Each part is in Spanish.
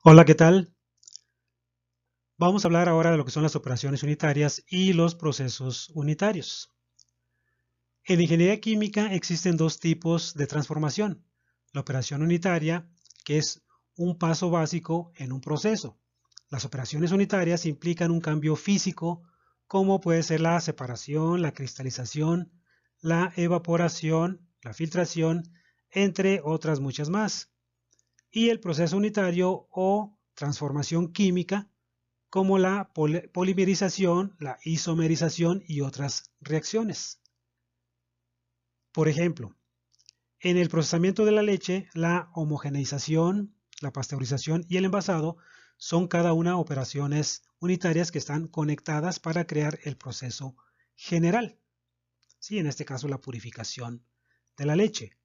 Hola, ¿qué tal? Vamos a hablar ahora de lo que son las operaciones unitarias y los procesos unitarios. En ingeniería química existen dos tipos de transformación. La operación unitaria, que es un paso básico en un proceso. Las operaciones unitarias implican un cambio físico, como puede ser la separación, la cristalización, la evaporación, la filtración, entre otras muchas más. Y el proceso unitario o transformación química, como la polimerización, la isomerización y otras reacciones. Por ejemplo, en el procesamiento de la leche, la homogeneización, la pasteurización y el envasado son cada una operaciones unitarias que están conectadas para crear el proceso general. Sí, en este caso la purificación de la leche.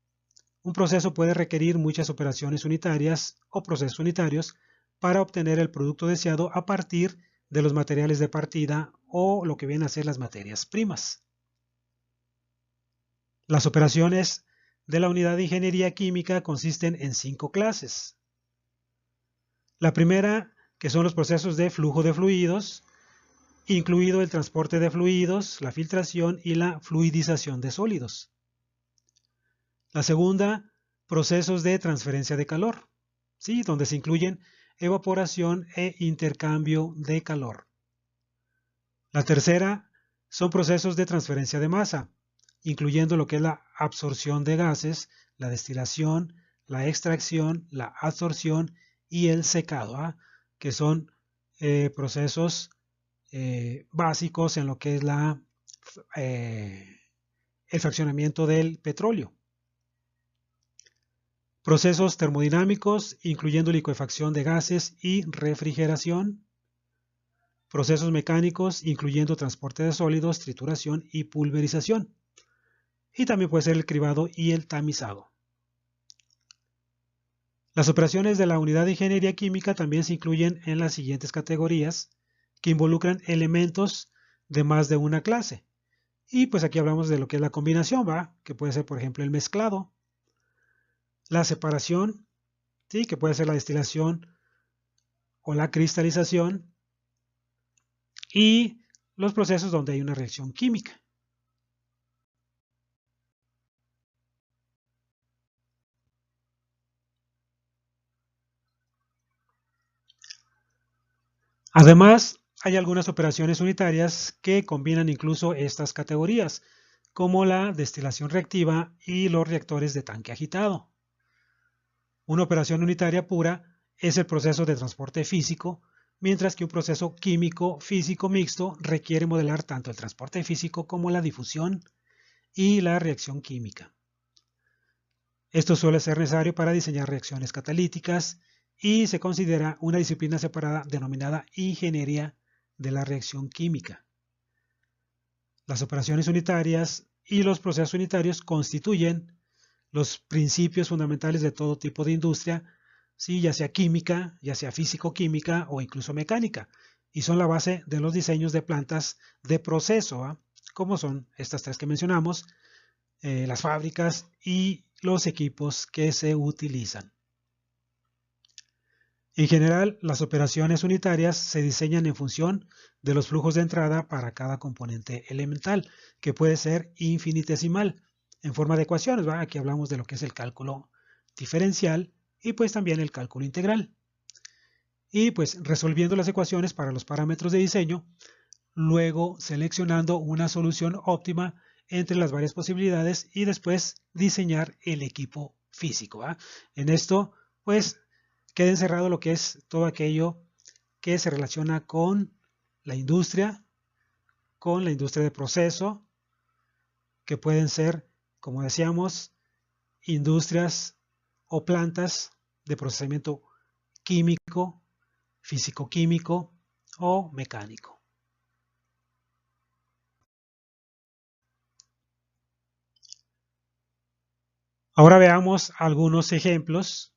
Un proceso puede requerir muchas operaciones unitarias o procesos unitarios para obtener el producto deseado a partir de los materiales de partida o lo que vienen a ser las materias primas. Las operaciones de la unidad de ingeniería química consisten en 5 clases. La primera, que son los procesos de flujo de fluidos, incluido el transporte de fluidos, la filtración y la fluidización de sólidos. La segunda, procesos de transferencia de calor, ¿sí? Donde se incluyen evaporación e intercambio de calor. La tercera son procesos de transferencia de masa, incluyendo lo que es la absorción de gases, la destilación, la extracción, la absorción y el secado, que son procesos básicos en lo que es el fraccionamiento del petróleo. Procesos termodinámicos, incluyendo licuefacción de gases y refrigeración. Procesos mecánicos, incluyendo transporte de sólidos, trituración y pulverización. Y también puede ser el cribado y el tamizado. Las operaciones de la unidad de ingeniería química también se incluyen en las siguientes categorías, que involucran elementos de más de una clase. Y pues aquí hablamos de lo que es la combinación, ¿va? Que puede ser, por ejemplo, el mezclado, la separación, ¿sí? Que puede ser la destilación o la cristalización, y los procesos donde hay una reacción química. Además, hay algunas operaciones unitarias que combinan incluso estas categorías, como la destilación reactiva y los reactores de tanque agitado. Una operación unitaria pura es el proceso de transporte físico, mientras que un proceso químico físico mixto requiere modelar tanto el transporte físico como la difusión y la reacción química. Esto suele ser necesario para diseñar reacciones catalíticas y se considera una disciplina separada denominada ingeniería de la reacción química. Las operaciones unitarias y los procesos unitarios constituyen los principios fundamentales de todo tipo de industria, ¿sí? Ya sea química, ya sea físico-química o incluso mecánica, y son la base de los diseños de plantas de proceso, como son estas tres que mencionamos, las fábricas y los equipos que se utilizan. En general, las operaciones unitarias se diseñan en función de los flujos de entrada para cada componente elemental, que puede ser infinitesimal, en forma de ecuaciones, ¿va? Aquí hablamos de lo que es el cálculo diferencial y pues también el cálculo integral. Y pues resolviendo las ecuaciones para los parámetros de diseño, luego seleccionando una solución óptima entre las varias posibilidades y después diseñar el equipo físico, ¿va? En esto, pues queda encerrado lo que es todo aquello que se relaciona con la industria de proceso, que pueden ser, como decíamos, industrias o plantas de procesamiento químico, físico-químico o mecánico. Ahora veamos algunos ejemplos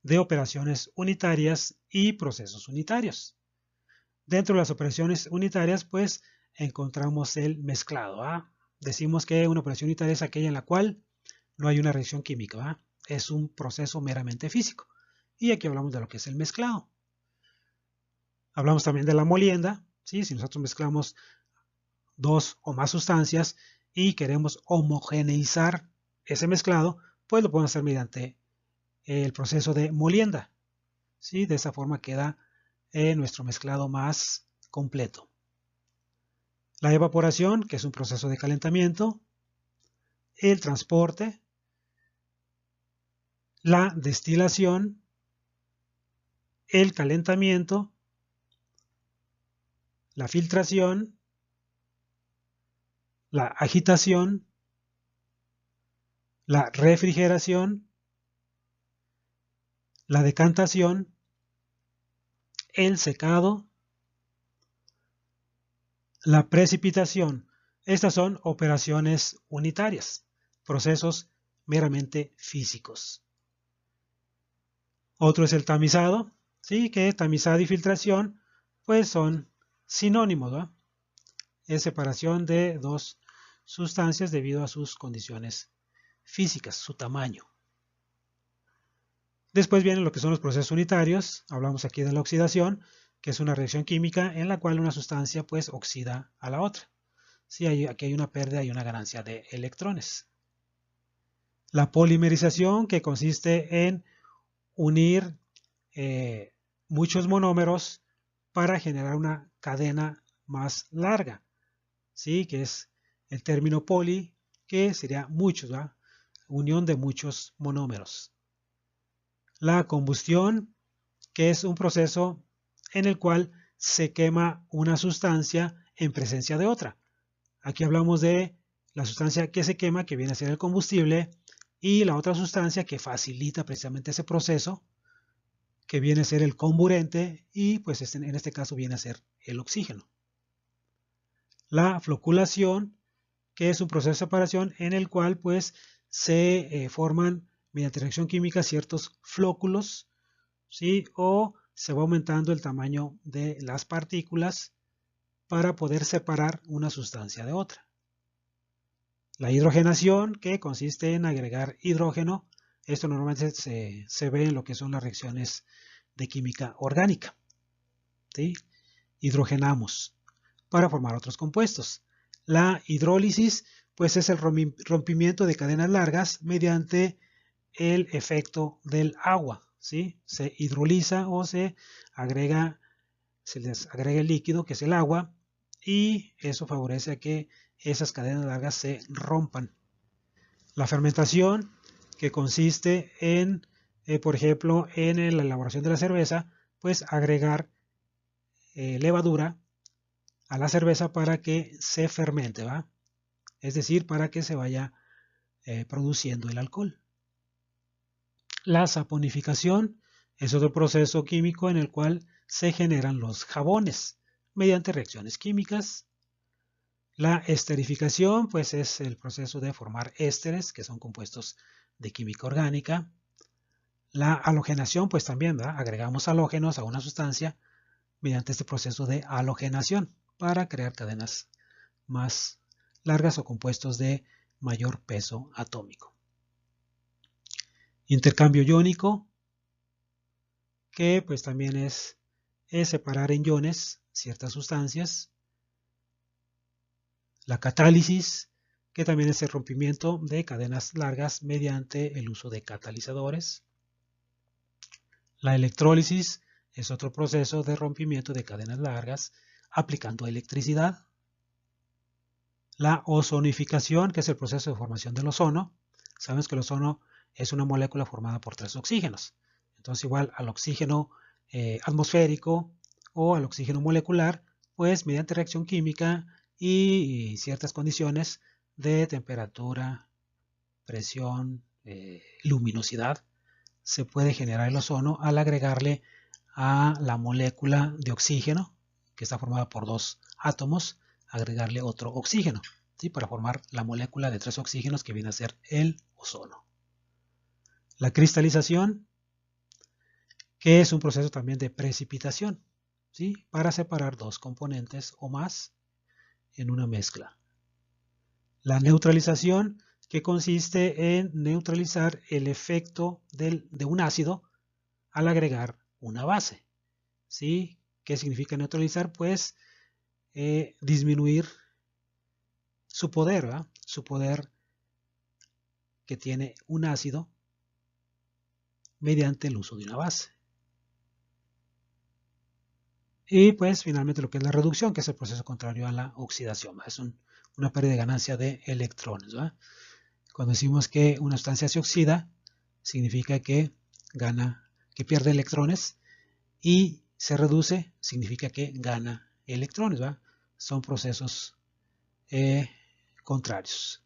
de operaciones unitarias y procesos unitarios. Dentro de las operaciones unitarias, pues, encontramos el mezclado. Decimos que una operación unitaria es aquella en la cual no hay una reacción química. Es un proceso meramente físico. Y aquí hablamos de lo que es el mezclado. Hablamos también de la molienda, ¿sí? Si nosotros mezclamos dos o más sustancias y queremos homogeneizar ese mezclado, pues lo podemos hacer mediante el proceso de molienda, ¿sí? De esa forma queda nuestro mezclado más completo. La evaporación, que es un proceso de calentamiento, el transporte, la destilación, el calentamiento, la filtración, la agitación, la refrigeración, la decantación, el secado, la precipitación. Estas son operaciones unitarias, procesos meramente físicos. Otro es el tamizado, ¿sí? Que tamizado y filtración pues son sinónimos, ¿va? Es separación de dos sustancias debido a sus condiciones físicas, su tamaño. Después vienen lo que son los procesos unitarios. Hablamos aquí de la oxidación, que es una reacción química en la cual una sustancia pues oxida a la otra. Sí, aquí hay una pérdida y una ganancia de electrones. La polimerización, que consiste en unir muchos monómeros para generar una cadena más larga, ¿sí? Que es el término poli, que sería muchos, ¿va? Unión de muchos monómeros. La combustión, que es un proceso en el cual se quema una sustancia en presencia de otra. Aquí hablamos de la sustancia que se quema, que viene a ser el combustible, y la otra sustancia que facilita precisamente ese proceso, que viene a ser el comburente, y pues en este caso viene a ser el oxígeno. La floculación, que es un proceso de separación en el cual pues se forman mediante reacción química ciertos flóculos, ¿sí? O se va aumentando el tamaño de las partículas para poder separar una sustancia de otra. La hidrogenación, que consiste en agregar hidrógeno. Esto normalmente se ve en lo que son las reacciones de química orgánica, ¿sí? Hidrogenamos para formar otros compuestos. La hidrólisis, pues es el rompimiento de cadenas largas mediante el efecto del agua, ¿sí? Se hidroliza o se les agrega el líquido, que es el agua, y eso favorece a que esas cadenas largas se rompan. La fermentación, que consiste en, por ejemplo, en la elaboración de la cerveza, pues agregar levadura a la cerveza para que se fermente, ¿va? Es decir, para que se vaya produciendo el alcohol. La saponificación es otro proceso químico en el cual se generan los jabones mediante reacciones químicas. La esterificación, pues es el proceso de formar ésteres, que son compuestos de química orgánica. La halogenación, pues también, ¿verdad? Agregamos halógenos a una sustancia mediante este proceso de halogenación para crear cadenas más largas o compuestos de mayor peso atómico. Intercambio iónico, que pues también es separar en iones ciertas sustancias. La catálisis, que también es el rompimiento de cadenas largas mediante el uso de catalizadores. La electrólisis es otro proceso de rompimiento de cadenas largas aplicando electricidad. La ozonificación, que es el proceso de formación del ozono. Sabemos que el ozono es una molécula formada por 3 oxígenos. Entonces, igual al oxígeno atmosférico o al oxígeno molecular, pues mediante reacción química y ciertas condiciones de temperatura, presión, luminosidad, se puede generar el ozono al agregarle a la molécula de oxígeno, que está formada por 2 átomos, agregarle otro oxígeno, ¿sí? Para formar la molécula de 3 oxígenos que viene a ser el ozono. La cristalización, que es un proceso también de precipitación, ¿sí? Para separar 2 componentes o más en una mezcla. La neutralización, que consiste en neutralizar el efecto de un ácido al agregar una base, ¿sí? ¿Qué significa neutralizar? Pues disminuir su poder, ¿verdad? Su poder que tiene un ácido mediante el uso de una base. Y pues finalmente lo que es la reducción, que es el proceso contrario a la oxidación, ¿verdad? Es una pérdida de ganancia de electrones, ¿verdad? Cuando decimos que una sustancia se oxida, significa que pierde electrones, y se reduce, significa que gana electrones, ¿verdad? Son procesos contrarios.